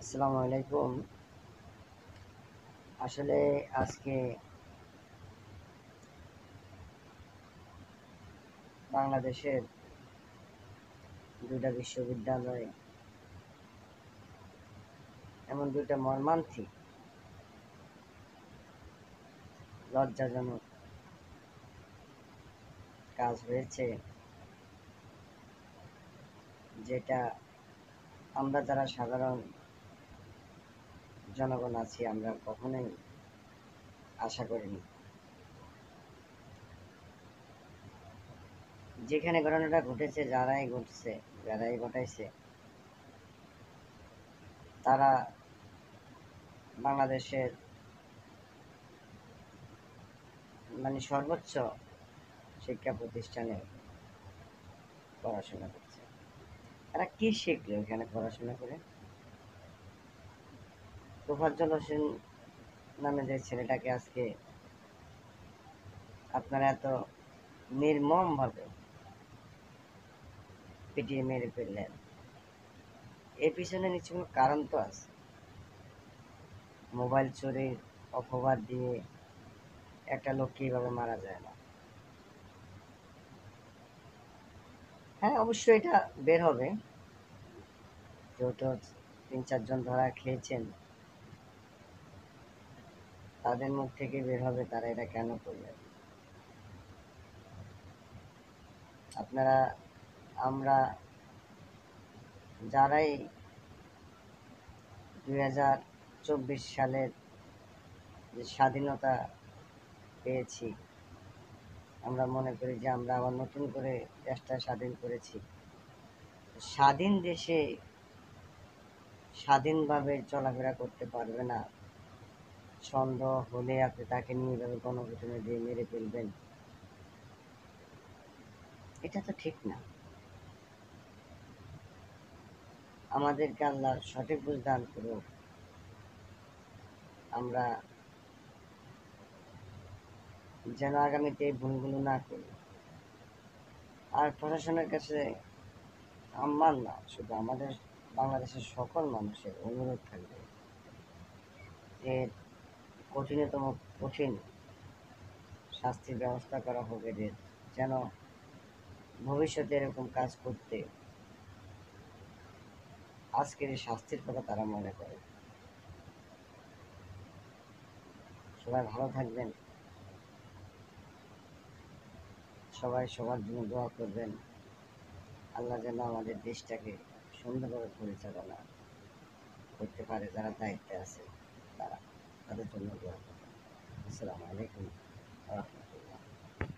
আসসালামু আলাইকুম। আসলে আজকে বাংলাদেশের দুইটা বিশ্ববিদ্যালয়ে এমন দুইটা মর্মান্তিক লজ্জাজনক কাজ হয়েছে, যেটা আমরা যারা সাধারণ জনগণ আছি আমরা কখনোই আশা করিনি। যেখানে ঘটনাটা ঘটেছে, যারাই ঘটাইছে তারা বাংলাদেশের সর্বোচ্চ শিক্ষা প্রতিষ্ঠানে পড়াশোনা করছে। তারা কি শিখলো এখানে পড়াশোনা করে? তোফাজ্জল হোসেন নামে যে ছেলেটাকে আজকে আপনারা এত নির্মমভাবে পিটিয়ে মেরে ফেললেন, এর পিছনে নিশ্চয় কোনো কারণ তো আছে। মোবাইল চুরির অপবাদ দিয়ে একটা লোককে এইভাবে মারা যায় না। হ্যাঁ, অবশ্যই এটা বের হবে, যেহেতু 3-4 জন ধরা খেয়েছেন, তাদের মুখ থেকে বের হবে তারা এটা কেন করলেন। আপনারা, আমরা যারাই 2024 সালের যে স্বাধীনতা পেয়েছি, আমরা মনে করি যে আমরা আবার নতুন করে দেশটা স্বাধীন করেছি। স্বাধীন দেশে স্বাধীনভাবে চলাফেরা করতে পারবে না, সন্দেহ হলে আপনি তাকে নিয়ে যাবে গণপিটুনি দিয়ে মেরে ফেলবেন, এটা তো ঠিক না। আমাদেরকে আল্লাহ সঠিক বুঝ দান করুক, আমরা যেন আগামীতে এই ভুলগুলো না করি। আর প্রশাসনের কাছে আমার না, শুধু আমাদের বাংলাদেশের সকল মানুষের অনুরোধ থাকবে যে কঠিনতম কঠিন শাস্তির ব্যবস্থা করা হোক এদের, যেন ভবিষ্যতে এরকম কাজ করতে আজকের এই শাস্তির কথা তারা মনে করে। সবাই ভালো থাকবেন, সবাই সবার জন্য দোয়া করবেন। আল্লাহ যেন আমাদের দেশটাকে সুন্দরভাবে পরিচালনা করতে পারে, যারা দায়িত্বে আছে তারা, তাদের জন্য দোয়া করবেন। আসসালামু আলাইকুম ওয়া রাহমাতুল্লাহ।